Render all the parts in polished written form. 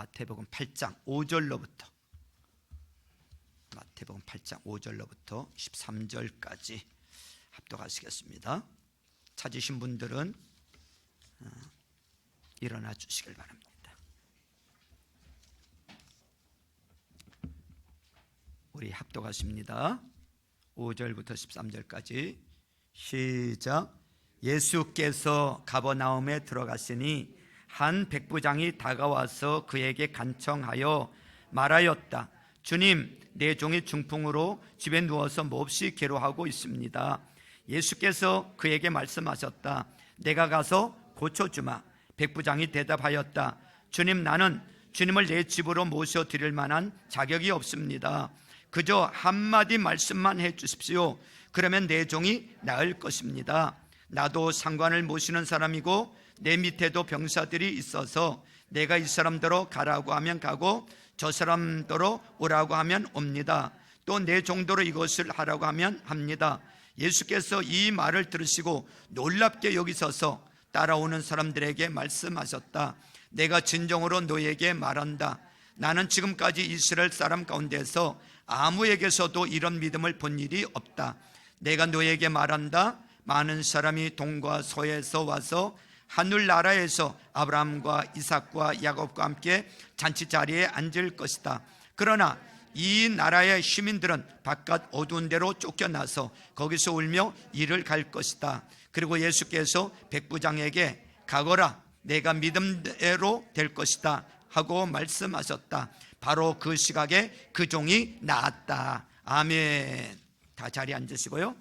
마태복음 8장 5절로부터 마태복음 8장 5절로부터 13절까지 합독하시겠습니다. 찾으신 분들은 일어나 주시길 바랍니다. 우리 합독하십니다. 5절부터 13절까지 시작. 예수께서 가버나움에 들어가시니 한 백부장이 다가와서 그에게 간청하여 말하였다. 주님, 내 종이 중풍으로 집에 누워서 몹시 괴로워하고 있습니다. 예수께서 그에게 말씀하셨다. 내가 가서 고쳐주마. 백부장이 대답하였다. 주님, 나는 주님을 내 집으로 모셔드릴 만한 자격이 없습니다. 그저 한마디 말씀만 해주십시오. 그러면 내 종이 나을 것입니다. 나도 상관을 모시는 사람이고 내 밑에도 병사들이 있어서 내가 이 사람더러 가라고 하면 가고 저 사람더러 오라고 하면 옵니다. 또 내 정도로 이것을 하라고 하면 합니다. 예수께서 이 말을 들으시고 놀랍게 여기서서 따라오는 사람들에게 말씀하셨다. 내가 진정으로 너에게 말한다. 나는 지금까지 이스라엘 사람 가운데서 아무에게서도 이런 믿음을 본 일이 없다. 내가 너에게 말한다. 많은 사람이 동과 서에서 와서 하늘나라에서 아브라함과 이삭과 야곱과 함께 잔치 자리에 앉을 것이다. 그러나 이 나라의 시민들은 바깥 어두운 데로 쫓겨나서 거기서 울며 이를 갈 것이다. 그리고 예수께서 백부장에게 가거라, 내가 믿음대로 될 것이다 하고 말씀하셨다. 바로 그 시각에 그 종이 나았다. 아멘. 다 자리에 앉으시고요.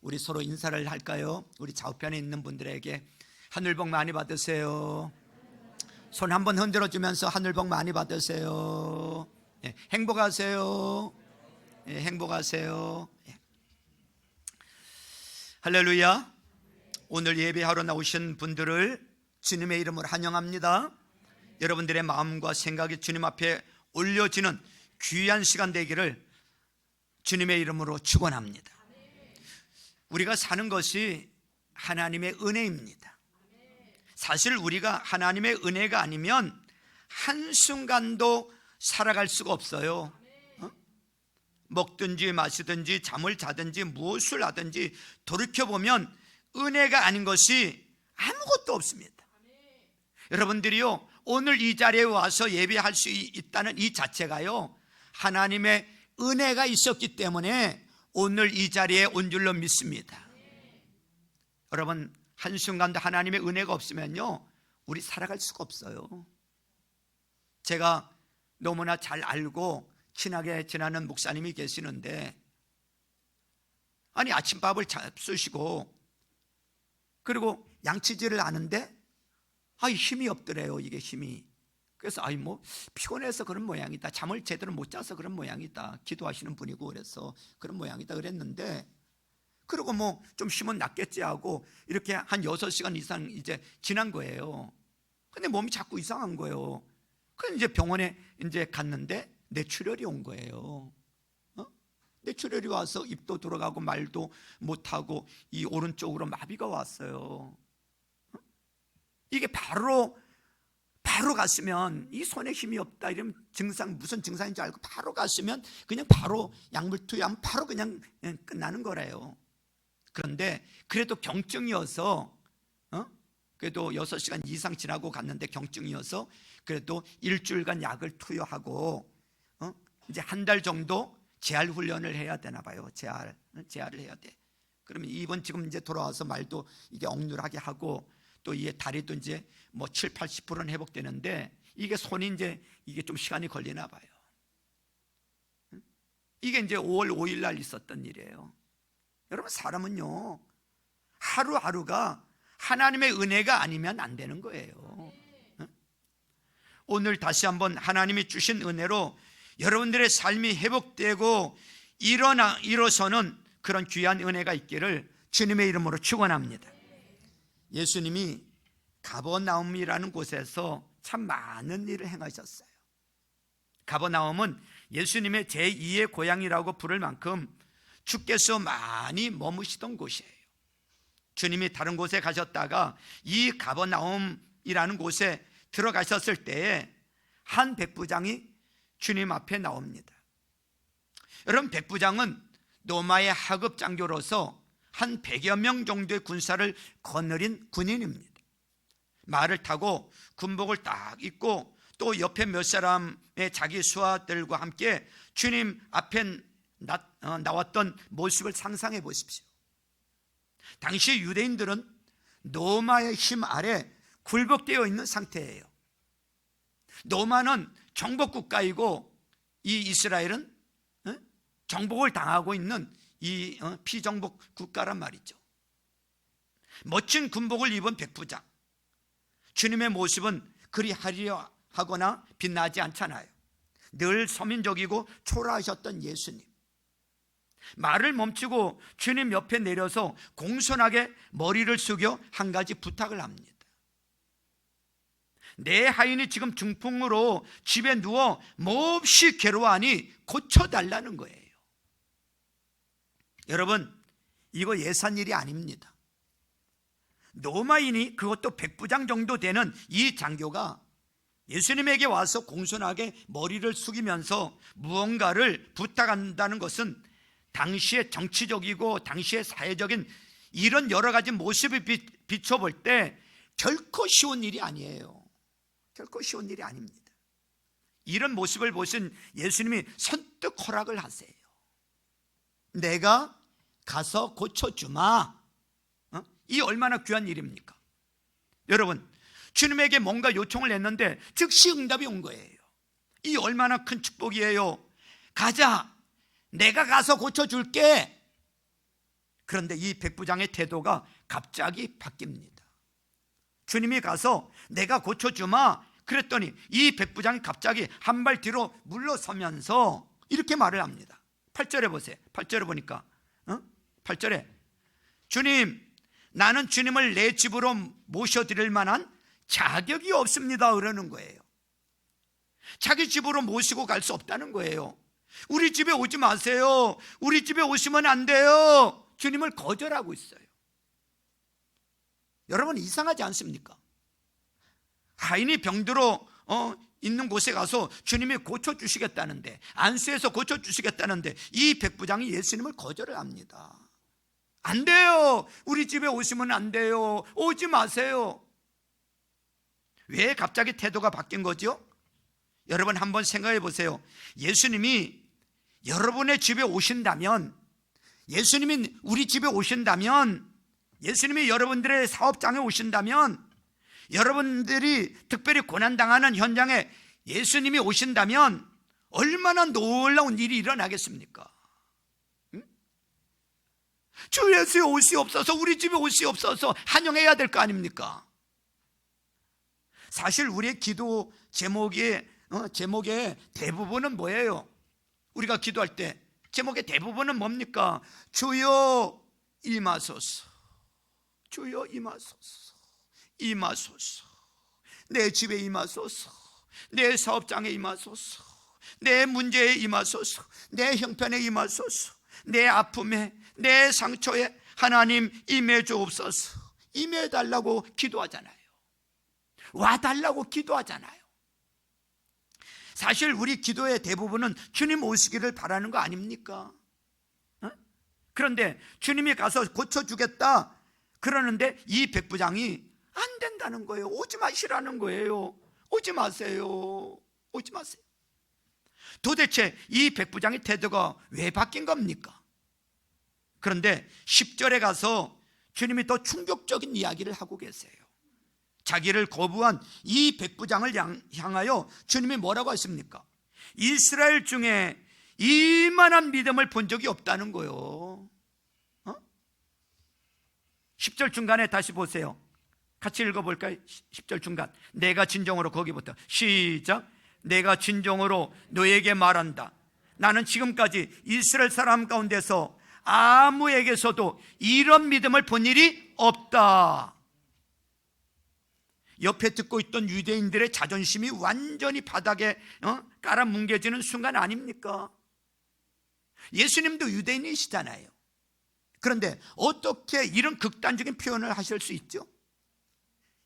우리 서로 인사를 할까요? 우리 좌우편에 있는 분들에게 하늘 복 많이 받으세요. 손 한번 흔들어 주면서 하늘 복 많이 받으세요. 예, 행복하세요. 예, 행복하세요. 예. 할렐루야. 오늘 예배하러 나오신 분들을 주님의 이름으로 환영합니다. 여러분들의 마음과 생각이 주님 앞에 올려지는 귀한 시간 되기를 주님의 이름으로 축원합니다. 우리가 사는 것이 하나님의 은혜입니다. 사실 우리가 하나님의 은혜가 아니면 한순간도 살아갈 수가 없어요. 먹든지 마시든지 잠을 자든지 무엇을 하든지 돌이켜보면 은혜가 아닌 것이 아무것도 없습니다. 여러분들이요, 오늘 이 자리에 와서 예배할 수 있다는 이 자체가요, 하나님의 은혜가 있었기 때문에 오늘 이 자리에 온 줄로 믿습니다. 여러분, 한순간도 하나님의 은혜가 없으면요, 우리 살아갈 수가 없어요. 제가 너무나 잘 알고 친하게 지내는 목사님이 계시는데, 아니 아침밥을 잡수시고 그리고 양치질을 하는데 힘이 없더래요. 이게 힘이. 그래서 피곤해서 그런 모양이다. 잠을 제대로 못 자서 그런 모양이다. 기도하시는 분이고 그래서 그런 모양이다 그랬는데, 그리고 좀 쉬면 낫겠지 하고 이렇게 한 6시간 이상 이제 지난 거예요. 근데 몸이 자꾸 이상한 거예요. 그래서 이제 병원에 이제 갔는데 뇌출혈이 온 거예요. 뇌출혈이 와서 입도 들어가고 말도 못하고 이 오른쪽으로 마비가 왔어요. 이게 바로 갔으면, 이 손에 힘이 없다 이러면 증상, 무슨 증상인지 알고 바로 갔으면 그냥 바로 약물 투여하면 바로 그냥 끝나는 거래요. 그런데 그래도 경증이어서 그래도 6시간 이상 지나고 갔는데 경증이어서 그래도 일주일간 약을 투여하고 이제 한 달 정도 재활 훈련을 해야 되나 봐요. 재활을 해야 돼. 그러면 이번 지금 이제 돌아와서 말도 이게 억눌하게 하고 또 이게 다리도 이제 7, 80%는 회복되는데, 이게 손이 이제 이게 좀 시간이 걸리나 봐요. 이게 이제 5월 5일 날 있었던 일이에요. 여러분, 사람은요, 하루하루가 하나님의 은혜가 아니면 안 되는 거예요. 오늘 다시 한번 하나님이 주신 은혜로 여러분들의 삶이 회복되고 일어서는 그런 귀한 은혜가 있기를 주님의 이름으로 축원합니다. 예수님이 가버나움이라는 곳에서 참 많은 일을 행하셨어요. 가버나움은 예수님의 제2의 고향이라고 부를 만큼 주께서 많이 머무시던 곳이에요. 주님이 다른 곳에 가셨다가 이 가버나움이라는 곳에 들어가셨을 때에 한 백부장이 주님 앞에 나옵니다. 여러분, 백부장은 로마의 하급 장교로서 한 100여 명 정도의 군사를 거느린 군인입니다. 말을 타고 군복을 딱 입고 또 옆에 몇 사람의 자기 수하들과 함께 주님 앞에 나왔던 모습을 상상해 보십시오. 당시 유대인들은 로마의 힘 아래 굴복되어 있는 상태예요. 로마는 정복국가이고 이 이스라엘은 정복을 당하고 있는 이 피정복 국가란 말이죠. 멋진 군복을 입은 백부장, 주님의 모습은 그리 화려하거나 빛나지 않잖아요. 늘 서민적이고 초라하셨던 예수님, 말을 멈추고 주님 옆에 내려서 공손하게 머리를 숙여 한 가지 부탁을 합니다. 내 하인이 지금 중풍으로 집에 누워 몹시 괴로워하니 고쳐달라는 거예요. 여러분, 이거 예산 일이 아닙니다. 로마인이, 그것도 백부장 정도 되는 이 장교가 예수님에게 와서 공손하게 머리를 숙이면서 무언가를 부탁한다는 것은 당시의 정치적이고 당시의 사회적인 이런 여러 가지 모습을 비춰볼 때 결코 쉬운 일이 아니에요. 결코 쉬운 일이 아닙니다. 이런 모습을 보신 예수님이 선뜻 허락을 하세요. 내가 가서 고쳐주마. 이 얼마나 귀한 일입니까? 여러분, 주님에게 뭔가 요청을 했는데 즉시 응답이 온 거예요. 이 얼마나 큰 축복이에요. 가자, 내가 가서 고쳐줄게. 그런데 이 백부장의 태도가 갑자기 바뀝니다. 주님이 가서 내가 고쳐주마 그랬더니 이 백부장이 갑자기 한 발 뒤로 물러서면서 이렇게 말을 합니다. 8절에 보세요. 8절에 보니까 8절에 주님, 나는 주님을 내 집으로 모셔드릴 만한 자격이 없습니다 그러는 거예요. 자기 집으로 모시고 갈 수 없다는 거예요. 우리 집에 오지 마세요. 우리 집에 오시면 안 돼요. 주님을 거절하고 있어요. 여러분, 이상하지 않습니까? 하인이 병들어 있는 곳에 가서 주님이 고쳐주시겠다는데, 안수해서 고쳐주시겠다는데 이 백부장이 예수님을 거절을 합니다. 안 돼요. 우리 집에 오시면 안 돼요. 오지 마세요. 왜 갑자기 태도가 바뀐 거죠? 여러분, 한번 생각해 보세요. 예수님이 여러분의 집에 오신다면, 예수님이 우리 집에 오신다면, 예수님이 여러분들의 사업장에 오신다면, 여러분들이 특별히 고난당하는 현장에 예수님이 오신다면 얼마나 놀라운 일이 일어나겠습니까? 주 예수의 오시옵소서, 우리 집에 오시옵소서 환영해야 될 거 아닙니까? 사실 우리의 기도 제목의 대부분은 뭐예요? 우리가 기도할 때 제목의 대부분은 뭡니까? 주여 임하소서, 주여 임하소서, 임하소서, 내 집에 임하소서, 내 사업장에 임하소서, 내 문제에 임하소서, 내 형편에 임하소서, 내 아픔에, 내 상처에 하나님 임해 주옵소서. 임해 달라고 기도하잖아요. 와달라고 기도하잖아요. 사실 우리 기도의 대부분은 주님 오시기를 바라는 거 아닙니까? 그런데 주님이 가서 고쳐주겠다 그러는데 이 백부장이 안 된다는 거예요. 오지 마시라는 거예요. 오지 마세요. 오지 마세요. 도대체 이 백부장의 태도가 왜 바뀐 겁니까? 그런데 10절에 가서 주님이 더 충격적인 이야기를 하고 계세요. 자기를 거부한 이 백부장을 향하여 주님이 뭐라고 하십니까? 이스라엘 중에 이만한 믿음을 본 적이 없다는 거예요. 10절 중간에 다시 보세요. 같이 읽어볼까요? 10절 중간. 내가 진정으로, 거기부터 시작. 내가 진정으로 너에게 말한다. 나는 지금까지 이스라엘 사람 가운데서 아무에게서도 이런 믿음을 본 일이 없다. 옆에 듣고 있던 유대인들의 자존심이 완전히 바닥에 깔아뭉개지는 순간 아닙니까? 예수님도 유대인이시잖아요. 그런데 어떻게 이런 극단적인 표현을 하실 수 있죠?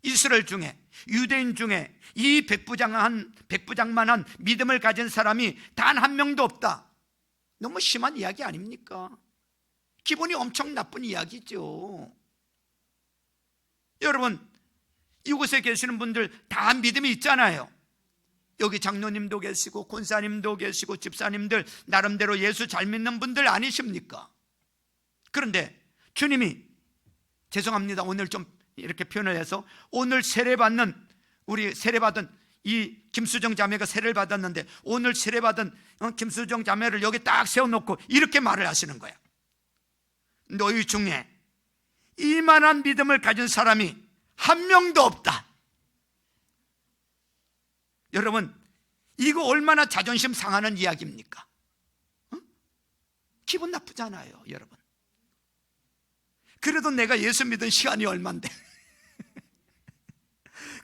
이스라엘 중에, 유대인 중에 이 백부장만한 믿음을 가진 사람이 단 한 명도 없다. 너무 심한 이야기 아닙니까? 기분이 엄청 나쁜 이야기죠. 여러분, 이곳에 계시는 분들 다 믿음이 있잖아요. 여기 장로님도 계시고 권사님도 계시고 집사님들 나름대로 예수 잘 믿는 분들 아니십니까? 그런데 주님이, 죄송합니다, 오늘 좀 이렇게 표현을 해서, 오늘 우리 세례받은 이 김수정 자매가 세례를 받았는데 오늘 세례받은 김수정 자매를 여기 딱 세워놓고 이렇게 말을 하시는 거야. 너희 중에 이만한 믿음을 가진 사람이 한 명도 없다. 여러분, 이거 얼마나 자존심 상하는 이야기입니까? 기분 나쁘잖아요, 여러분. 그래도 내가 예수 믿은 시간이 얼만데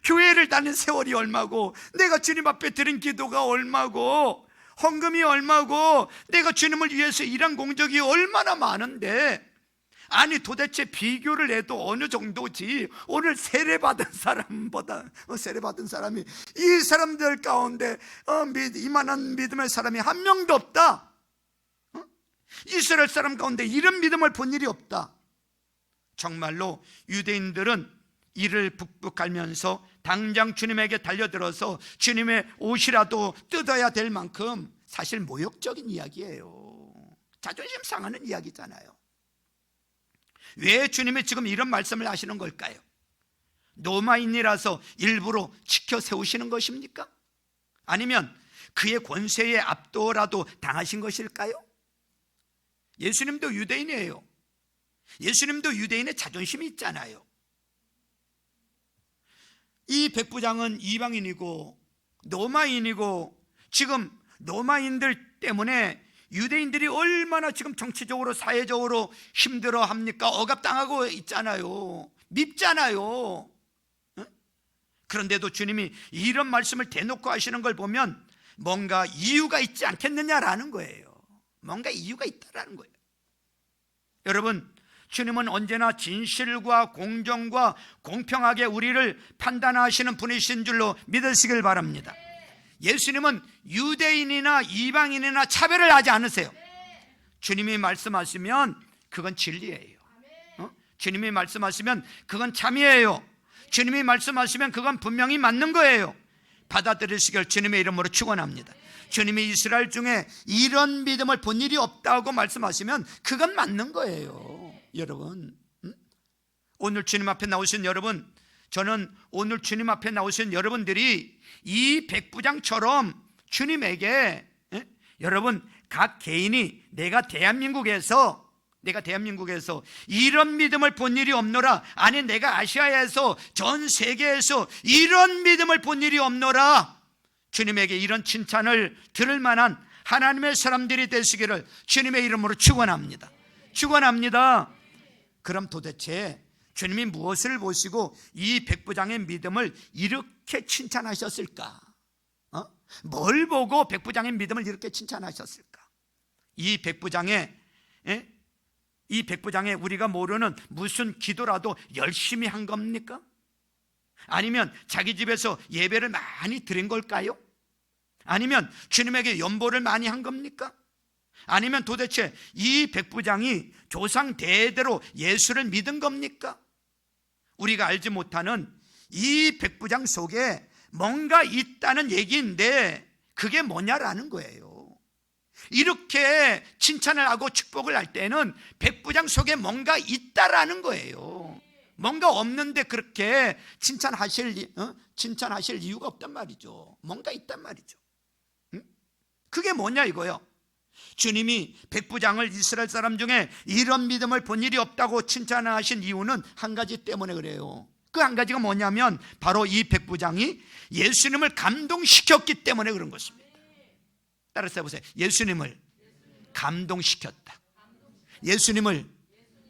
교회를 다닌 세월이 얼마고, 내가 주님 앞에 드린 기도가 얼마고, 헌금이 얼마고, 내가 주님을 위해서 일한 공적이 얼마나 많은데, 아니 도대체 비교를 해도 어느 정도지. 오늘 세례받은 사람이 이 사람들 가운데 이만한 믿음의 사람이 한 명도 없다. 이스라엘 사람 가운데 이런 믿음을 본 일이 없다. 정말로 유대인들은 이를 북북 갈면서 당장 주님에게 달려들어서 주님의 옷이라도 뜯어야 될 만큼 사실 모욕적인 이야기예요. 자존심 상하는 이야기잖아요. 왜 주님이 지금 이런 말씀을 하시는 걸까요? 로마인이라서 일부러 지켜 세우시는 것입니까? 아니면 그의 권세에 압도라도 당하신 것일까요? 예수님도 유대인이에요. 예수님도 유대인의 자존심이 있잖아요. 이 백부장은 이방인이고 로마인이고, 지금 로마인들 때문에 유대인들이 얼마나 지금 정치적으로 사회적으로 힘들어 합니까? 억압당하고 있잖아요. 밉잖아요. 그런데도 주님이 이런 말씀을 대놓고 하시는 걸 보면 뭔가 이유가 있지 않겠느냐라는 거예요. 뭔가 이유가 있다라는 거예요. 여러분, 주님은 언제나 진실과 공정과 공평하게 우리를 판단하시는 분이신 줄로 믿으시길 바랍니다. 예수님은 유대인이나 이방인이나 차별을 하지 않으세요. 주님이 말씀하시면 그건 진리예요. 주님이 말씀하시면 그건 참이에요. 주님이 말씀하시면 그건 분명히 맞는 거예요. 받아들이시길 주님의 이름으로 축원합니다. 주님이 이스라엘 중에 이런 믿음을 본 일이 없다고 말씀하시면 그건 맞는 거예요. 여러분, 오늘 주님 앞에 나오신 여러분, 저는 오늘 주님 앞에 나오신 여러분들이 이 백부장처럼 주님에게, 여러분 각 개인이 내가 대한민국에서 이런 믿음을 본 일이 없노라, 아니 내가 아시아에서 전 세계에서 이런 믿음을 본 일이 없노라, 주님에게 이런 칭찬을 들을 만한 하나님의 사람들이 되시기를 주님의 이름으로 축원합니다. 축원합니다. 그럼 도대체 주님이 무엇을 보시고 이 백부장의 믿음을 이렇게 칭찬하셨을까? 뭘 보고 백부장의 믿음을 이렇게 칭찬하셨을까? 이 백부장의 우리가 모르는 무슨 기도라도 열심히 한 겁니까? 아니면 자기 집에서 예배를 많이 드린 걸까요? 아니면 주님에게 연보를 많이 한 겁니까? 아니면 도대체 이 백부장이 조상 대대로 예수를 믿은 겁니까? 우리가 알지 못하는 이 백부장 속에 뭔가 있다는 얘기인데 그게 뭐냐라는 거예요. 이렇게 칭찬을 하고 축복을 할 때는 백부장 속에 뭔가 있다라는 거예요. 뭔가 없는데 그렇게 칭찬하실 이유가 없단 말이죠. 뭔가 있단 말이죠. 그게 뭐냐 이거요. 주님이 백부장을 이스라엘 사람 중에 이런 믿음을 본 일이 없다고 칭찬하신 이유는 한 가지 때문에 그래요. 그 한 가지가 뭐냐면 바로 이 백부장이 예수님을 감동시켰기 때문에 그런 것입니다. 따라서 해보세요. 예수님을 감동시켰다. 예수님을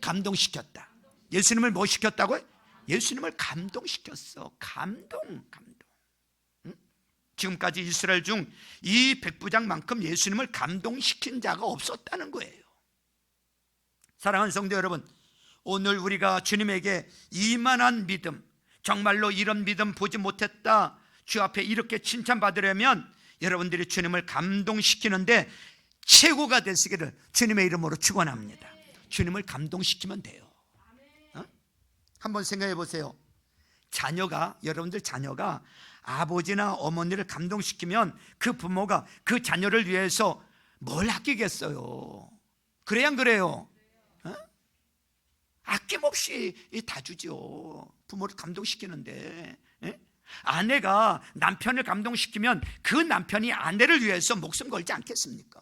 감동시켰다. 예수님을 뭐 시켰다고요? 예수님을 감동시켰어. 감동. 지금까지 이스라엘 중 이 백부장만큼 예수님을 감동시킨 자가 없었다는 거예요. 사랑하는 성도 여러분, 오늘 우리가 주님에게 이만한 믿음, 정말로 이런 믿음 보지 못했다, 주 앞에 이렇게 칭찬받으려면 여러분들이 주님을 감동시키는데 최고가 되시기를 주님의 이름으로 축원합니다. 주님을 감동시키면 돼요. 한번 생각해 보세요. 여러분들 자녀가 아버지나 어머니를 감동시키면 그 부모가 그 자녀를 위해서 뭘 아끼겠어요? 그래야 안 그래요? 아낌없이 다 주죠. 부모를 감동시키는데. 아내가 남편을 감동시키면 그 남편이 아내를 위해서 목숨 걸지 않겠습니까?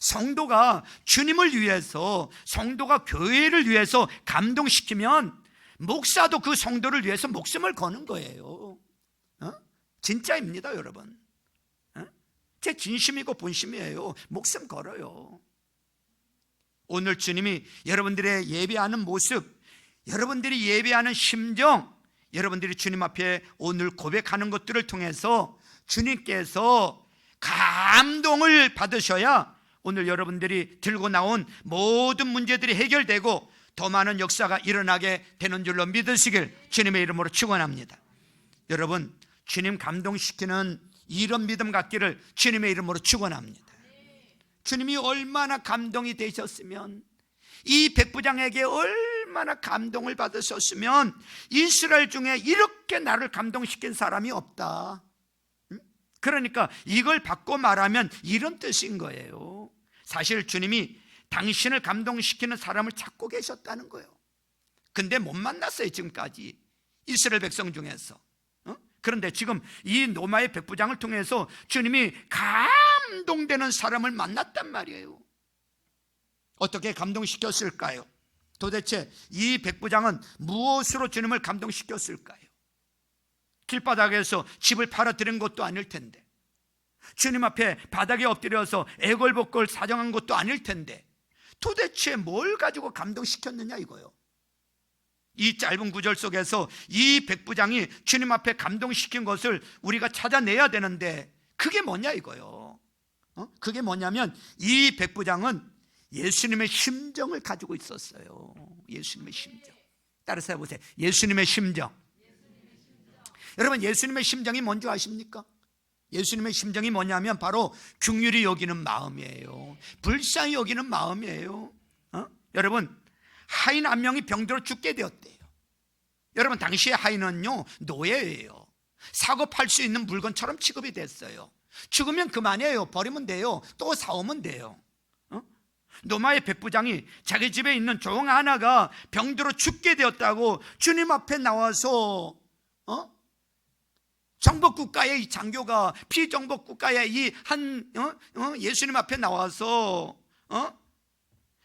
성도가 주님을 위해서, 성도가 교회를 위해서 감동시키면 목사도 그 성도를 위해서 목숨을 거는 거예요. 진짜입니다, 여러분. 제 진심이고 본심이에요. 목숨 걸어요. 오늘 주님이 여러분들의 예배하는 모습, 여러분들이 예배하는 심정, 여러분들이 주님 앞에 오늘 고백하는 것들을 통해서 주님께서 감동을 받으셔야 오늘 여러분들이 들고 나온 모든 문제들이 해결되고 더 많은 역사가 일어나게 되는 줄로 믿으시길 주님의 이름으로 축원합니다. 여러분, 주님 감동시키는 이런 믿음 갖기를 주님의 이름으로 축원합니다. 주님이 얼마나 감동이 되셨으면, 이 백부장에게 얼마나 감동을 받으셨으면 이스라엘 중에 이렇게 나를 감동시킨 사람이 없다. 그러니까 이걸 바꿔 말하면 이런 뜻인 거예요. 사실 주님이 당신을 감동시키는 사람을 찾고 계셨다는 거예요. 근데 못 만났어요, 지금까지 이스라엘 백성 중에서. 그런데 지금 이 노마의 백부장을 통해서 주님이 감동되는 사람을 만났단 말이에요. 어떻게 감동시켰을까요? 도대체 이 백부장은 무엇으로 주님을 감동시켰을까요? 길바닥에서 집을 팔아드린 것도 아닐 텐데, 주님 앞에 바닥에 엎드려서 애걸복걸 사정한 것도 아닐 텐데, 도대체 뭘 가지고 감동시켰느냐 이거요. 이 짧은 구절 속에서 이 백부장이 주님 앞에 감동시킨 것을 우리가 찾아내야 되는데, 그게 뭐냐 이거요. 그게 뭐냐면 이 백부장은 예수님의 심정을 가지고 있었어요. 예수님의 심정. 따라서 해보세요. 예수님의 심정. 여러분, 예수님의 심정이 뭔지 아십니까? 예수님의 심정이 뭐냐면 바로 긍휼히 여기는 마음이에요. 불쌍히 여기는 마음이에요. 여러분, 하인 한 명이 병들어 죽게 되었대요. 여러분, 당시의 하인은요, 노예예요. 사고 팔 수 있는 물건처럼 취급이 됐어요. 죽으면 그만이에요. 버리면 돼요. 또 사오면 돼요. 노마의 백부장이 자기 집에 있는 종 하나가 병들어 죽게 되었다고 주님 앞에 나와서 정복국가의 이 장교가 피정복국가의 이 예수님 앞에 나와서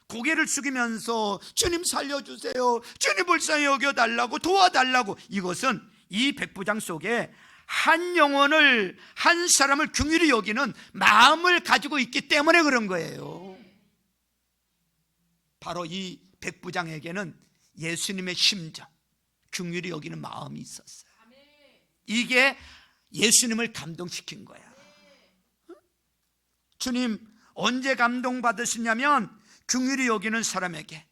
고개를 숙이면서 주님 살려주세요, 주님 불쌍히 여겨달라고, 도와달라고, 이것은 이 백부장 속에 한 영혼을, 한 사람을 긍휼히 여기는 마음을 가지고 있기 때문에 그런 거예요. 바로 이 백부장에게는 예수님의 심정, 긍휼히 여기는 마음이 있었어요. 이게 예수님을 감동시킨 거야. 주님 언제 감동받으시냐면 긍휼히 여기는 사람에게,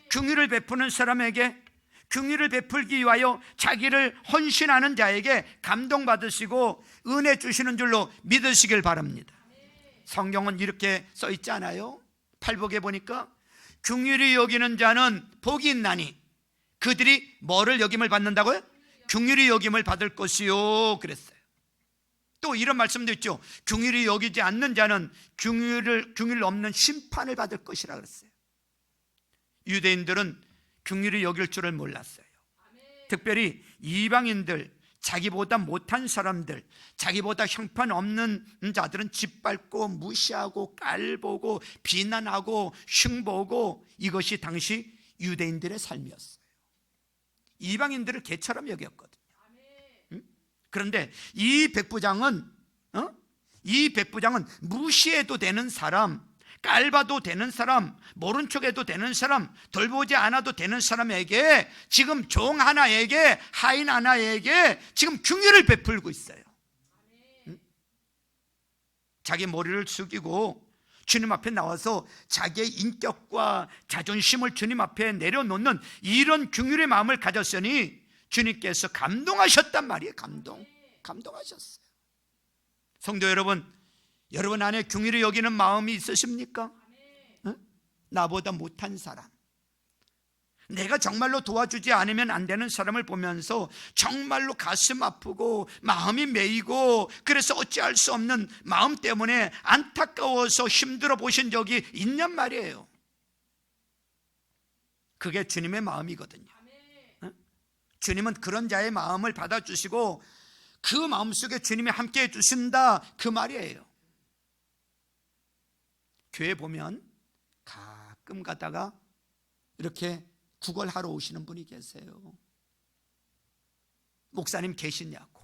긍휼을 베푸는 사람에게, 긍휼을 베풀기 위하여 자기를 헌신하는 자에게 감동받으시고 은혜 주시는 줄로 믿으시길 바랍니다. 성경은 이렇게 써 있지 않아요? 팔복에 보니까 긍휼히 여기는 자는 복이 있나니 그들이 뭐를 여김을 받는다고요? 긍휼히 여김을 받을 것이요 그랬어요. 또 이런 말씀도 있죠. 긍휼히 여기지 않는 자는 긍휼 없는 심판을 받을 것이라 그랬어요. 유대인들은 긍휼히 여길 줄을 몰랐어요. 특별히 이방인들, 자기보다 못한 사람들, 자기보다 형편없는 자들은 짓밟고 무시하고 깔보고 비난하고 흉보고, 이것이 당시 유대인들의 삶이었어요. 이방인들을 개처럼 여겼거든요. 그런데 이 백부장은 무시해도 되는 사람, 깔봐도 되는 사람, 모른 척해도 되는 사람, 돌보지 않아도 되는 사람에게, 지금 종 하나에게, 하인 하나에게 지금 긍휼을 베풀고 있어요. 자기 머리를 숙이고 주님 앞에 나와서 자기의 인격과 자존심을 주님 앞에 내려놓는 이런 긍휼의 마음을 가졌으니 주님께서 감동하셨단 말이에요. 감동하셨어요. 성도 여러분, 여러분 안에 긍휼히 여기는 마음이 있으십니까? 응? 나보다 못한 사람, 내가 정말로 도와주지 않으면 안 되는 사람을 보면서 정말로 가슴 아프고 마음이 메이고 그래서 어찌할 수 없는 마음 때문에 안타까워서 힘들어 보신 적이 있냔 말이에요. 그게 주님의 마음이거든요. 주님은 그런 자의 마음을 받아주시고 그 마음속에 주님이 함께해 주신다, 그 말이에요. 교회 보면 가끔 가다가 이렇게 구걸하러 오시는 분이 계세요. 목사님 계시냐고,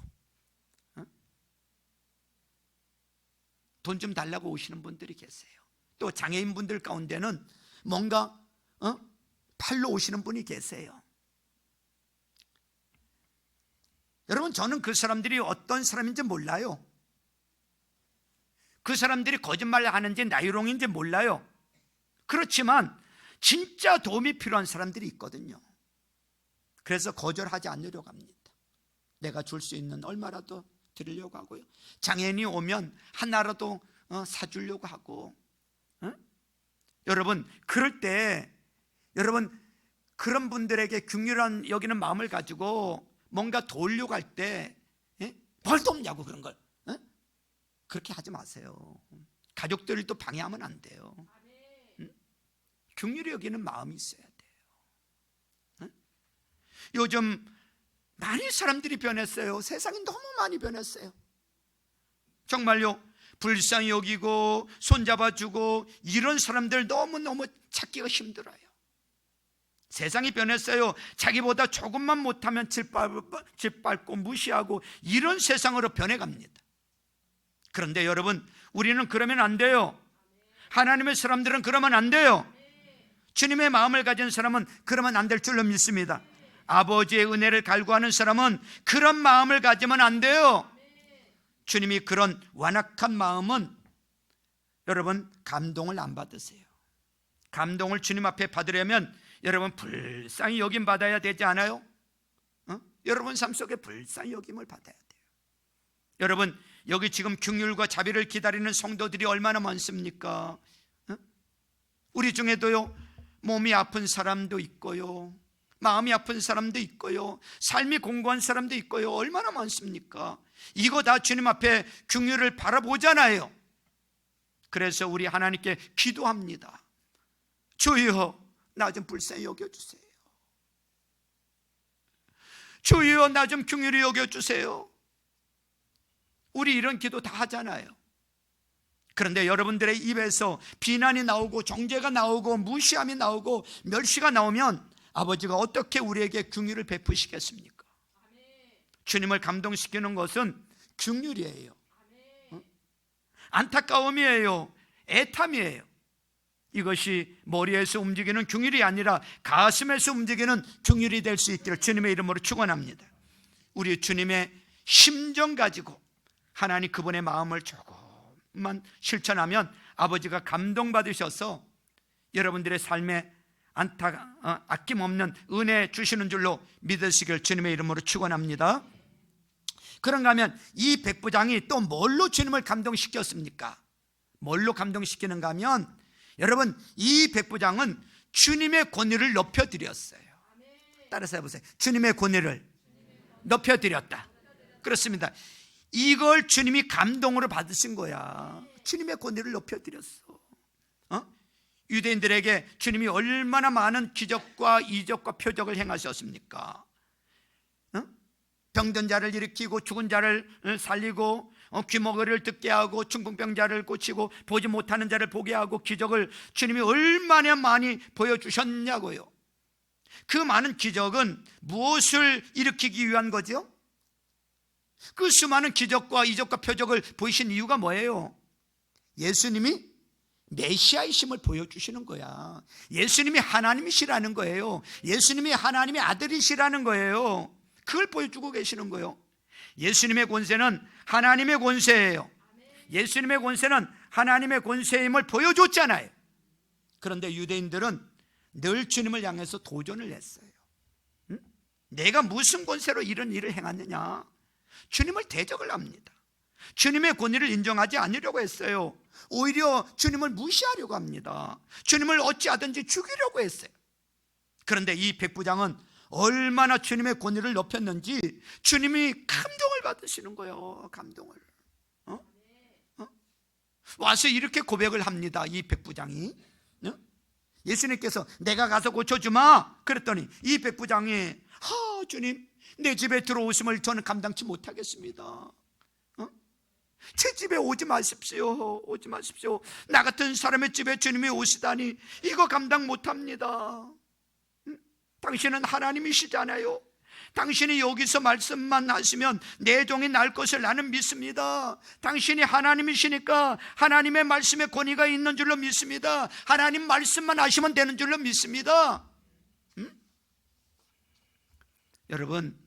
돈 좀 달라고 오시는 분들이 계세요. 또 장애인분들 가운데는 뭔가 팔로 오시는 분이 계세요. 여러분, 저는 그 사람들이 어떤 사람인지 몰라요. 그 사람들이 거짓말을 하는지 나이롱인지 몰라요. 그렇지만 진짜 도움이 필요한 사람들이 있거든요. 그래서 거절하지 않으려고 합니다. 내가 줄 수 있는 얼마라도 드리려고 하고요. 장애인이 오면 하나라도 사주려고 하고. 여러분, 그럴 때 여러분 그런 분들에게 긍휼한 여기는 마음을 가지고 뭔가 도우려고 할 때 뭘 돕냐고 그런 걸 그렇게 하지 마세요. 가족들을 또 방해하면 안 돼요. 긍휼히 여기는 마음이 있어야 돼요. 요즘 많이 사람들이 변했어요. 세상이 너무 많이 변했어요. 정말요, 불쌍히 여기고 손잡아주고 이런 사람들 너무너무 찾기가 힘들어요. 세상이 변했어요. 자기보다 조금만 못하면 짓밟고 무시하고 이런 세상으로 변해갑니다. 그런데 여러분, 우리는 그러면 안 돼요. 하나님의 사람들은 그러면 안 돼요. 주님의 마음을 가진 사람은 그러면 안 될 줄로 믿습니다. 아버지의 은혜를 갈구하는 사람은 그런 마음을 가지면 안 돼요. 주님이 그런 완악한 마음은 여러분 감동을 안 받으세요. 감동을 주님 앞에 받으려면 여러분 불쌍히 여김 받아야 되지 않아요? 여러분 삶 속에 불쌍히 여김을 받아야 돼요. 여러분, 여기 지금 긍휼과 자비를 기다리는 성도들이 얼마나 많습니까? 우리 중에도요, 몸이 아픈 사람도 있고요, 마음이 아픈 사람도 있고요, 삶이 공고한 사람도 있고요. 얼마나 많습니까? 이거 다 주님 앞에 긍휼을 바라보잖아요. 그래서 우리 하나님께 기도합니다. 주여, 나 좀 불쌍히 여겨주세요. 주여, 나 좀 긍휼히 여겨주세요. 우리 이런 기도 다 하잖아요. 그런데 여러분들의 입에서 비난이 나오고 정죄가 나오고 무시함이 나오고 멸시가 나오면 아버지가 어떻게 우리에게 긍휼을 베푸시겠습니까? 주님을 감동시키는 것은 긍휼이에요. 안타까움이에요. 애탐이에요. 이것이 머리에서 움직이는 긍휼이 아니라 가슴에서 움직이는 긍휼이 될 수 있기를 주님의 이름으로 축원합니다. 우리 주님의 심정 가지고 하나님 그분의 마음을 조금만 실천하면 아버지가 감동받으셔서 여러분들의 삶에 아낌없는 은혜 주시는 줄로 믿으시길 주님의 이름으로 축원합니다. 그런가 하면 이 백부장이 또 뭘로 주님을 감동시켰습니까? 뭘로 감동시키는가 하면 여러분, 이 백부장은 주님의 권위를 높여드렸어요. 따라서 해보세요. 주님의 권위를 높여드렸다. 그렇습니다. 이걸 주님이 감동으로 받으신 거야. 주님의 권위를 높여드렸어. 유대인들에게 주님이 얼마나 많은 기적과 이적과 표적을 행하셨습니까? 병든 자를 일으키고 죽은 자를 살리고 귀머거리를 듣게 하고 중풍병자를 고치고 보지 못하는 자를 보게 하고 기적을 주님이 얼마나 많이 보여주셨냐고요. 그 많은 기적은 무엇을 일으키기 위한 거죠? 그 수많은 기적과 이적과 표적을 보이신 이유가 뭐예요? 예수님이 메시아이심을 보여주시는 거야. 예수님이 하나님이시라는 거예요. 예수님이 하나님의 아들이시라는 거예요. 그걸 보여주고 계시는 거예요. 예수님의 권세는 하나님의 권세예요. 예수님의 권세는 하나님의 권세의 힘을 보여줬잖아요. 그런데 유대인들은 늘 주님을 향해서 도전을 했어요. 내가 무슨 권세로 이런 일을 행하느냐? 주님을 대적을 합니다. 주님의 권위를 인정하지 않으려고 했어요. 오히려 주님을 무시하려고 합니다. 주님을 어찌하든지 죽이려고 했어요. 그런데 이 백부장은 얼마나 주님의 권위를 높였는지 주님이 감동을 받으시는 거예요. 감동을. 와서 이렇게 고백을 합니다. 이 백부장이. 예수님께서 내가 가서 고쳐주마 그랬더니 이 백부장이 주님, 내 집에 들어오심을 저는 감당치 못하겠습니다. 제 집에 오지 마십시오. 오지 마십시오. 나 같은 사람의 집에 주님이 오시다니 이거 감당 못합니다. 당신은 하나님이시잖아요. 당신이 여기서 말씀만 하시면 내 종이 날 것을 나는 믿습니다. 당신이 하나님이시니까 하나님의 말씀에 권위가 있는 줄로 믿습니다. 하나님 말씀만 하시면 되는 줄로 믿습니다. 여러분,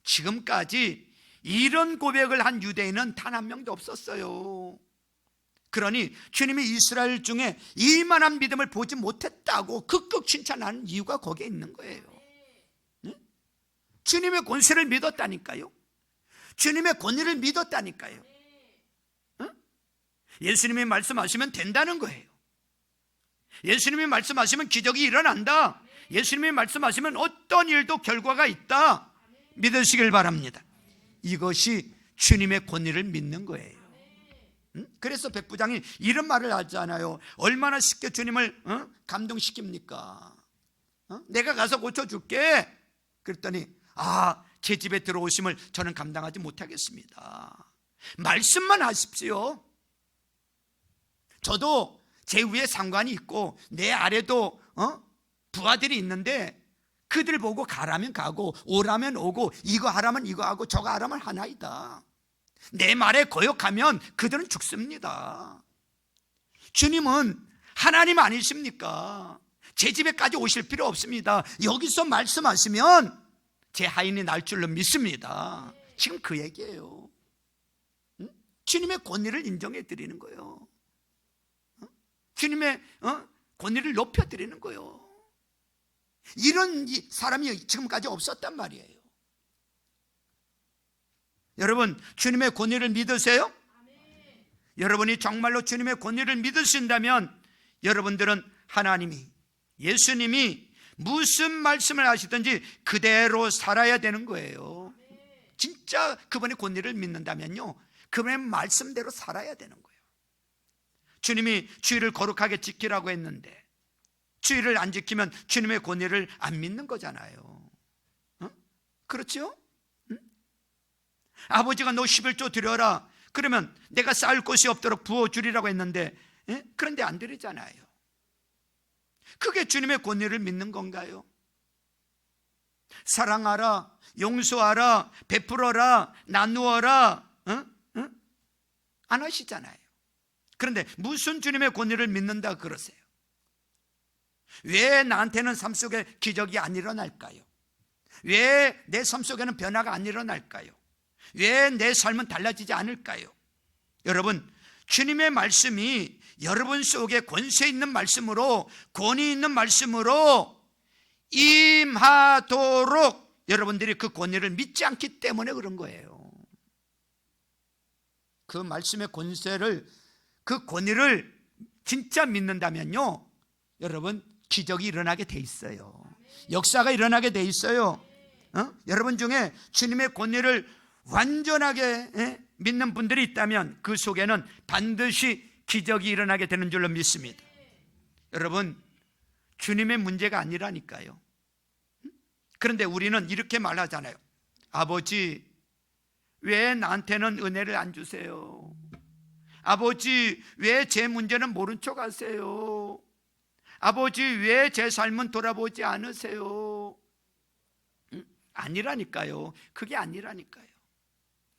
지금까지 이런 고백을 한 유대인은 단 한 명도 없었어요. 그러니 주님이 이스라엘 중에 이만한 믿음을 보지 못했다고 극극 칭찬하는 이유가 거기에 있는 거예요. 주님의 권세를 믿었다니까요. 주님의 권위를 믿었다니까요. 예수님이 말씀하시면 된다는 거예요. 예수님이 말씀하시면 기적이 일어난다. 예수님이 말씀하시면 어떤 일도 결과가 있다. 믿으시길 바랍니다. 이것이 주님의 권위를 믿는 거예요. 그래서 백부장이 이런 말을 하잖아요. 얼마나 쉽게 주님을 감동시킵니까? 내가 가서 고쳐줄게. 그랬더니 제 집에 들어오심을 저는 감당하지 못하겠습니다. 말씀만 하십시오. 저도 제 위에 상관이 있고 내 아래도 부하들이 있는데 그들 보고 가라면 가고 오라면 오고 이거 하라면 이거 하고 저거 하라면 하나이다. 내 말에 거역하면 그들은 죽습니다. 주님은 하나님 아니십니까? 제 집에까지 오실 필요 없습니다. 여기서 말씀하시면 제 하인이 날 줄로 믿습니다. 지금 그 얘기예요. 주님의 권위를 인정해 드리는 거예요. 주님의 권위를 높여 드리는 거예요. 이런 사람이 지금까지 없었단 말이에요. 여러분, 주님의 권위를 믿으세요? 여러분이 정말로 주님의 권위를 믿으신다면 여러분들은 하나님이, 예수님이 무슨 말씀을 하시든지 그대로 살아야 되는 거예요. 진짜 그분의 권위를 믿는다면요, 그분의 말씀대로 살아야 되는 거예요. 주님이 주의를 거룩하게 지키라고 했는데 주의를 안 지키면 주님의 권위를 안 믿는 거잖아요. 그렇죠? 아버지가 너 11조 드려라. 그러면 내가 쌓을 곳이 없도록 부어주리라고 했는데 그런데 안 드리잖아요. 그게 주님의 권위를 믿는 건가요? 사랑하라, 용서하라, 베풀어라, 나누어라, 안 하시잖아요. 그런데 무슨 주님의 권위를 믿는다 그러세요? 왜 나한테는 삶 속에 기적이 안 일어날까요? 왜 내 삶 속에는 변화가 안 일어날까요? 왜 내 삶은 달라지지 않을까요? 여러분, 주님의 말씀이 여러분 속에 권세 있는 말씀으로, 권위 있는 말씀으로 임하도록 여러분들이 그 권위를 믿지 않기 때문에 그런 거예요. 그 말씀의 권세를, 그 권위를 진짜 믿는다면요, 여러분, 기적이 일어나게 돼 있어요. 역사가 일어나게 돼 있어요. 여러분 중에 주님의 권위를 완전하게 믿는 분들이 있다면 그 속에는 반드시 기적이 일어나게 되는 줄로 믿습니다. 여러분, 주님의 문제가 아니라니까요. 그런데 우리는 이렇게 말하잖아요. 아버지, 왜 나한테는 은혜를 안 주세요? 아버지, 왜 제 문제는 모른 척 하세요? 아버지, 왜 제 삶은 돌아보지 않으세요? 아니라니까요. 그게 아니라니까요.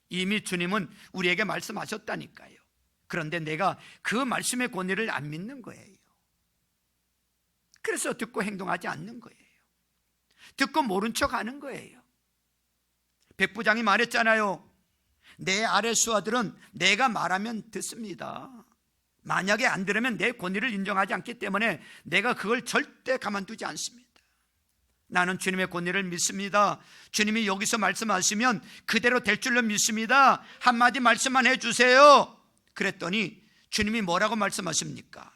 이미 주님은 우리에게 말씀하셨다니까요. 그런데 내가 그 말씀의 권위를 안 믿는 거예요. 그래서 듣고 행동하지 않는 거예요. 듣고 모른 척 하는 거예요. 백부장이 말했잖아요. 내 아래 수하들은 내가 말하면 듣습니다. 만약에 안 들으면 내 권위를 인정하지 않기 때문에 내가 그걸 절대 가만두지 않습니다. 나는 주님의 권위를 믿습니다. 주님이 여기서 말씀하시면 그대로 될 줄로 믿습니다. 한마디 말씀만 해주세요. 그랬더니 주님이 뭐라고 말씀하십니까?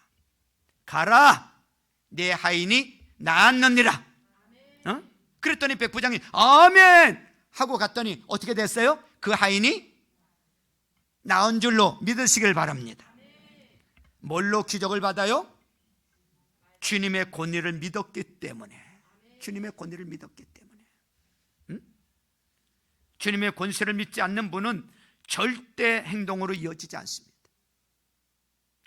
가라, 내 하인이 나았느니라. 그랬더니 백부장이 아멘 하고 갔더니 어떻게 됐어요? 그 하인이 나은 줄로 믿으시길 바랍니다. 뭘로 기적을 받아요? 주님의 권위를 믿었기 때문에. 주님의 권위를 믿었기 때문에. 주님의 권세를 믿지 않는 분은 절대 행동으로 이어지지 않습니다.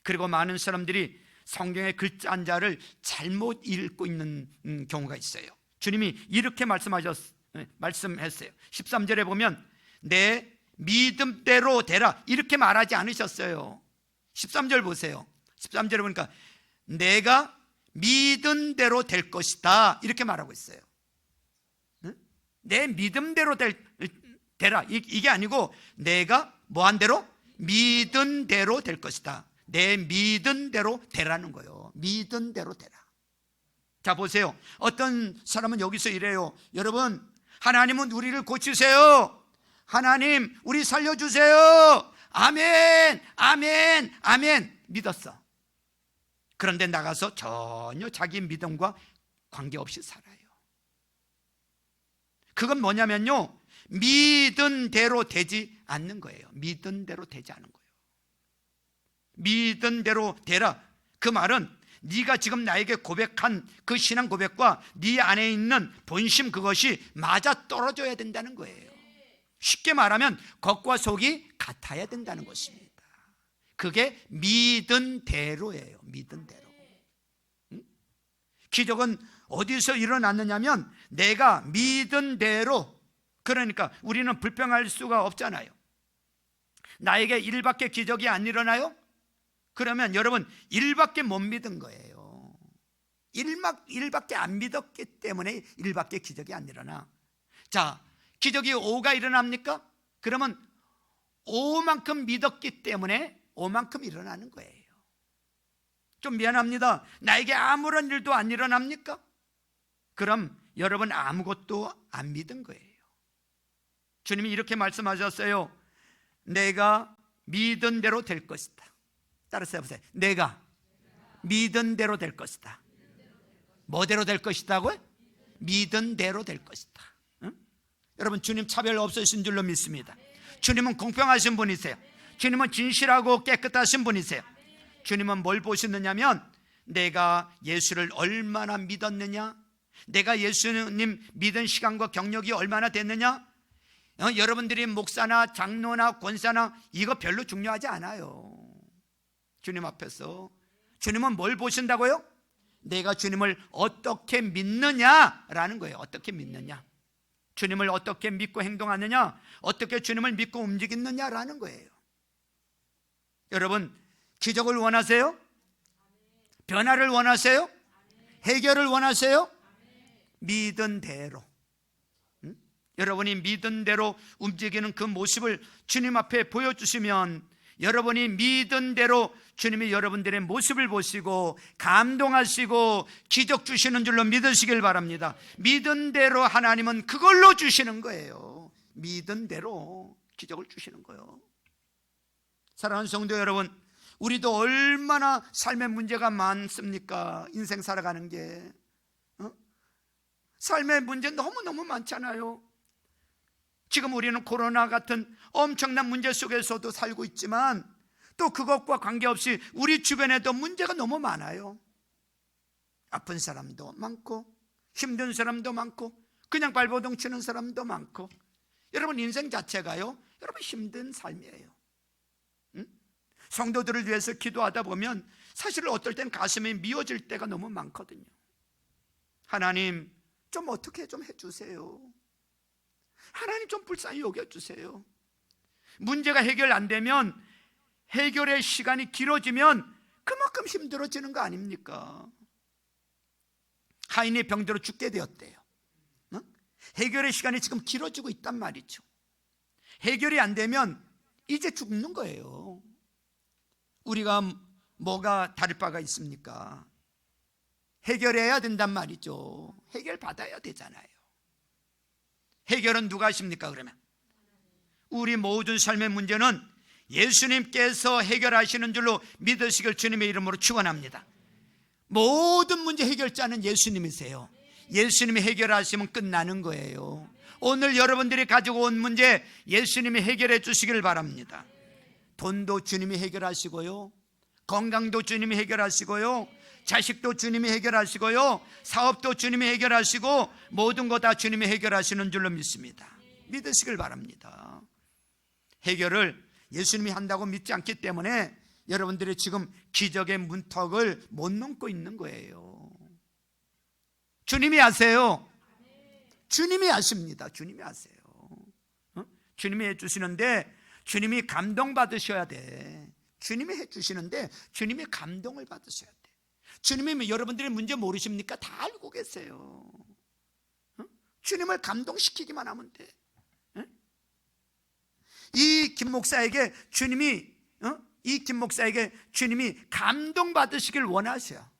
그리고 많은 사람들이 성경의 글자 한자를 잘못 읽고 있는 경우가 있어요. 주님이 이렇게 말씀했어요. 13절에 보면 내 믿음대로 되라 이렇게 말하지 않으셨어요. 13절 보세요. 13절에 보니까 내가 믿은 대로 될 것이다 이렇게 말하고 있어요. 내 믿음대로 되라 이게 아니고 내가 뭐한 대로? 믿은 대로 될 것이다. 내 믿은 대로 되라는 거예요. 믿은 대로 되라. 자 보세요. 어떤 사람은 여기서 이래요. 여러분, 하나님은 우리를 고치세요. 하나님 우리 살려주세요. 아멘 아멘 아멘 믿었어. 그런데 나가서 전혀 자기 믿음과 관계없이 살아요. 그건 뭐냐면요, 믿은 대로 되지 않는 거예요. 믿은 대로 되지 않은 거예요. 믿은 대로 되라. 그 말은 네가 지금 나에게 고백한 그 신앙 고백과 네 안에 있는 본심 그것이 맞아 떨어져야 된다는 거예요. 쉽게 말하면 겉과 속이 같아야 된다는 것입니다. 그게 믿은 대로예요. 믿은 대로. 기적은 어디서 일어났느냐면 내가 믿은 대로. 그러니까 우리는 불평할 수가 없잖아요. 나에게 일밖에 기적이 안 일어나요? 그러면 여러분 일밖에 못 믿은 거예요. 일밖에 안 믿었기 때문에 일밖에 기적이 안 일어나. 자, 기적이 5가 일어납니까? 그러면 5만큼 믿었기 때문에 5만큼 일어나는 거예요. 좀 미안합니다. 나에게 아무런 일도 안 일어납니까? 그럼 여러분 아무것도 안 믿은 거예요. 주님이 이렇게 말씀하셨어요. 내가 믿은 대로 될 것이다. 따라서 해보세요. 내가 믿은 대로 될 것이다. 뭐대로 될 것이다고요? 믿은 대로 될 것이다. 응? 여러분 주님 차별 없으신 줄로 믿습니다. 주님은 공평하신 분이세요. 주님은 진실하고 깨끗하신 분이세요. 주님은 뭘 보시느냐면 내가 예수를 얼마나 믿었느냐, 내가 예수님 믿은 시간과 경력이 얼마나 됐느냐. 여러분들이 목사나 장로나 권사나 이거 별로 중요하지 않아요. 주님 앞에서 주님은 뭘 보신다고요? 내가 주님을 어떻게 믿느냐라는 거예요. 어떻게 믿느냐, 주님을 어떻게 믿고 행동하느냐, 어떻게 주님을 믿고 움직이느냐라는 거예요. 여러분 기적을 원하세요? 변화를 원하세요? 해결을 원하세요? 믿은 대로. 여러분이 믿은 대로 움직이는 그 모습을 주님 앞에 보여주시면 여러분이 믿은 대로 주님이 여러분들의 모습을 보시고 감동하시고 기적 주시는 줄로 믿으시길 바랍니다. 믿은 대로 하나님은 그걸로 주시는 거예요. 믿은 대로 기적을 주시는 거예요. 사랑하는 성도 여러분, 우리도 얼마나 삶의 문제가 많습니까? 인생 살아가는 게 삶의 문제 너무너무 많잖아요. 지금 우리는 코로나 같은 엄청난 문제 속에서도 살고 있지만 또 그것과 관계없이 우리 주변에도 문제가 너무 많아요. 아픈 사람도 많고 힘든 사람도 많고 그냥 발버둥 치는 사람도 많고. 여러분 인생 자체가요, 여러분 힘든 삶이에요. 성도들을 위해서 기도하다 보면 사실 어떨 땐 가슴이 미어질 때가 너무 많거든요. 하나님 좀 어떻게 좀 해주세요. 하나님 좀 불쌍히 여겨주세요. 문제가 해결 안 되면, 해결의 시간이 길어지면 그만큼 힘들어지는 거 아닙니까? 하인이 병들어 죽게 되었대요. 해결의 시간이 지금 길어지고 있단 말이죠. 해결이 안 되면 이제 죽는 거예요. 우리가 뭐가 다를 바가 있습니까? 해결해야 된단 말이죠. 해결 받아야 되잖아요. 해결은 누가 하십니까? 그러면 우리 모든 삶의 문제는 예수님께서 해결하시는 줄로 믿으시길 주님의 이름으로 축원합니다. 모든 문제 해결자는 예수님이세요. 예수님이 해결하시면 끝나는 거예요. 오늘 여러분들이 가지고 온 문제 예수님이 해결해 주시길 바랍니다. 돈도 주님이 해결하시고요, 건강도 주님이 해결하시고요, 자식도 주님이 해결하시고요, 사업도 주님이 해결하시고, 모든 거 다 주님이 해결하시는 줄로 믿습니다. 믿으시길 바랍니다. 해결을 예수님이 한다고 믿지 않기 때문에 여러분들이 지금 기적의 문턱을 못 넘고 있는 거예요. 주님이 아세요. 주님이 아십니다. 주님이 아세요. 주님이 해주시는데 주님이 감동받으셔야 돼. 주님이 해주시는데 주님이 감동을 받으셔야 돼. 주님이 여러분들의 문제 모르십니까? 다 알고 계세요. 주님을 감동시키기만 하면 돼. 이 김 목사에게 주님이 감동받으시길 원하셔.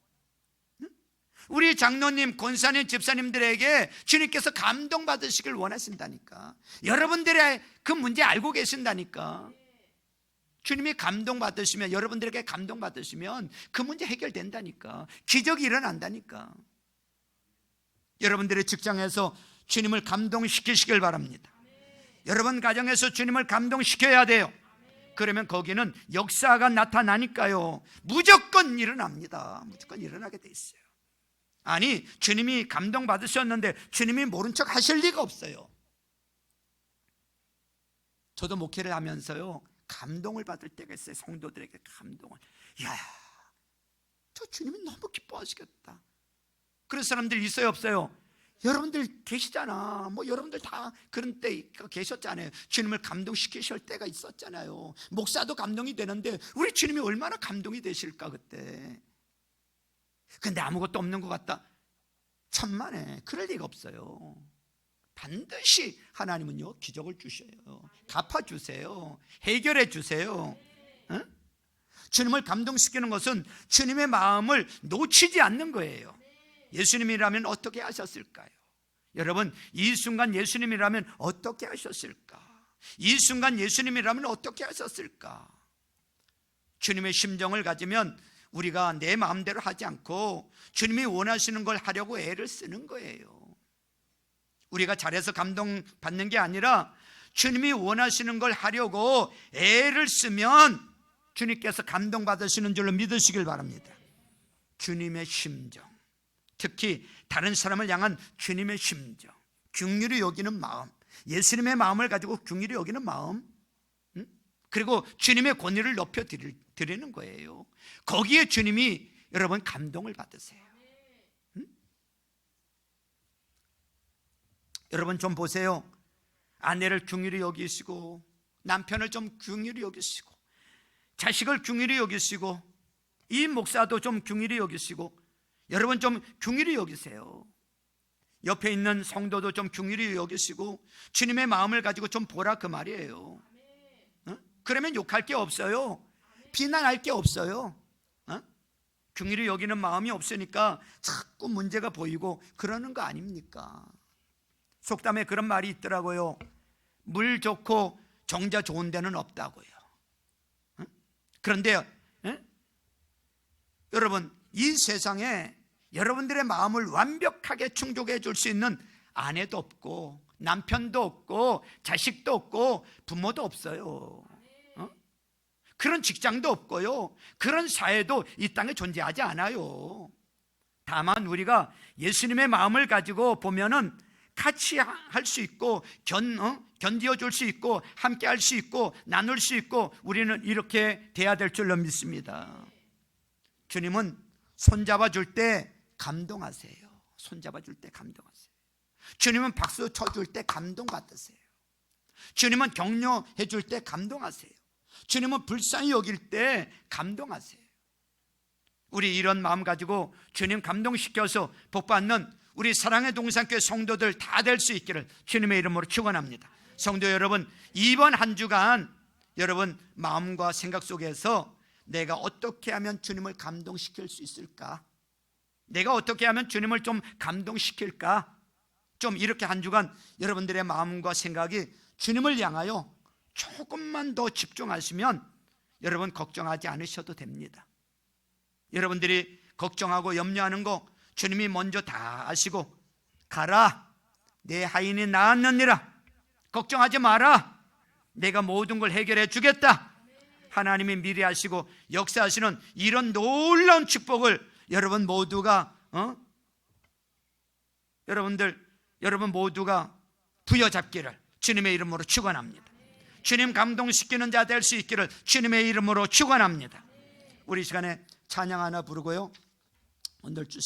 우리 장로님, 권사님, 집사님들에게 주님께서 감동받으시길 원하신다니까. 여러분들의 그 문제 알고 계신다니까. 주님이 감동받으시면, 여러분들에게 감동받으시면 그 문제 해결된다니까. 기적이 일어난다니까. 여러분들의 직장에서 주님을 감동시키시길 바랍니다. 여러분 가정에서 주님을 감동시켜야 돼요. 그러면 거기는 역사가 나타나니까요, 무조건 일어납니다. 무조건 일어나게 돼 있어요. 아니, 주님이 감동받으셨는데 주님이 모른 척 하실 리가 없어요. 저도 목회를 하면서요, 감동을 받을 때가 있어요. 성도들에게 감동을. 이야, 저 주님이 너무 기뻐하시겠다. 그런 사람들 있어요, 없어요? 여러분들 계시잖아. 뭐 여러분들 다 그런 때 계셨잖아요. 주님을 감동시키실 때가 있었잖아요. 목사도 감동이 되는데 우리 주님이 얼마나 감동이 되실까 그때. 근데 아무것도 없는 것 같다? 천만에 그럴 리가 없어요. 반드시 하나님은요, 기적을 주셔요. 갚아주세요. 해결해 주세요. 응? 주님을 감동시키는 것은 주님의 마음을 놓치지 않는 거예요. 예수님이라면 어떻게 하셨을까요? 여러분, 이 순간 예수님이라면 어떻게 하셨을까? 이 순간 예수님이라면 어떻게 하셨을까? 주님의 심정을 가지면 우리가 내 마음대로 하지 않고 주님이 원하시는 걸 하려고 애를 쓰는 거예요. 우리가 잘해서 감동받는 게 아니라 주님이 원하시는 걸 하려고 애를 쓰면 주님께서 감동받으시는 줄로 믿으시길 바랍니다. 주님의 심정, 특히 다른 사람을 향한 주님의 심정, 긍휼히 여기는 마음, 예수님의 마음을 가지고 긍휼히 여기는 마음, 그리고 주님의 권위를 높여 드리는 거예요. 거기에 주님이 여러분 감동을 받으세요. 여러분 좀 보세요. 아내를 긍휼히 여기시고, 남편을 좀 긍휼히 여기시고, 자식을 긍휼히 여기시고, 이 목사도 좀 긍휼히 여기시고, 여러분 좀 긍휼히 여기세요. 옆에 있는 성도도 좀 긍휼히 여기시고 주님의 마음을 가지고 좀 보라, 그 말이에요. 그러면 욕할 게 없어요. 비난할 게 없어요. 긍휼히 여기는 마음이 없으니까 자꾸 문제가 보이고 그러는 거 아닙니까? 속담에 그런 말이 있더라고요. 물 좋고 정자 좋은 데는 없다고요. 그런데 여러분, 이 세상에 여러분들의 마음을 완벽하게 충족해 줄 수 있는 아내도 없고 남편도 없고 자식도 없고 부모도 없어요. 그런 직장도 없고요, 그런 사회도 이 땅에 존재하지 않아요. 다만 우리가 예수님의 마음을 가지고 보면은 같이 할 수 있고 견디어 줄 수 있고 함께 할 수 있고 나눌 수 있고, 우리는 이렇게 돼야 될 줄로 믿습니다. 주님은 손잡아 줄 때 감동하세요. 손잡아 줄 때 감동하세요. 주님은 박수 쳐줄 때 감동받으세요. 주님은 격려해 줄 때 감동하세요. 주님은 불쌍히 여길 때 감동하세요. 우리 이런 마음 가지고 주님 감동시켜서 복받는 우리 사랑의 동산교회 성도들 다 될 수 있기를 주님의 이름으로 축원합니다. 성도 여러분, 이번 한 주간 여러분 마음과 생각 속에서 내가 어떻게 하면 주님을 감동시킬 수 있을까? 내가 어떻게 하면 주님을 좀 감동시킬까? 좀 이렇게 한 주간 여러분들의 마음과 생각이 주님을 향하여 조금만 더 집중하시면 여러분 걱정하지 않으셔도 됩니다. 여러분들이 걱정하고 염려하는 거 주님이 먼저 다 아시고, 가라, 내 하인이 나았느니라, 걱정하지 마라, 내가 모든 걸 해결해 주겠다. 하나님이 미리 하시고 역사하시는 이런 놀라운 축복을 여러분 모두가 여러분 모두가 부여잡기를 주님의 이름으로 축원합니다. 주님 감동시키는 자 될 수 있기를 주님의 이름으로 축원합니다. 우리 시간에 찬양 하나 부르고요, 오늘 주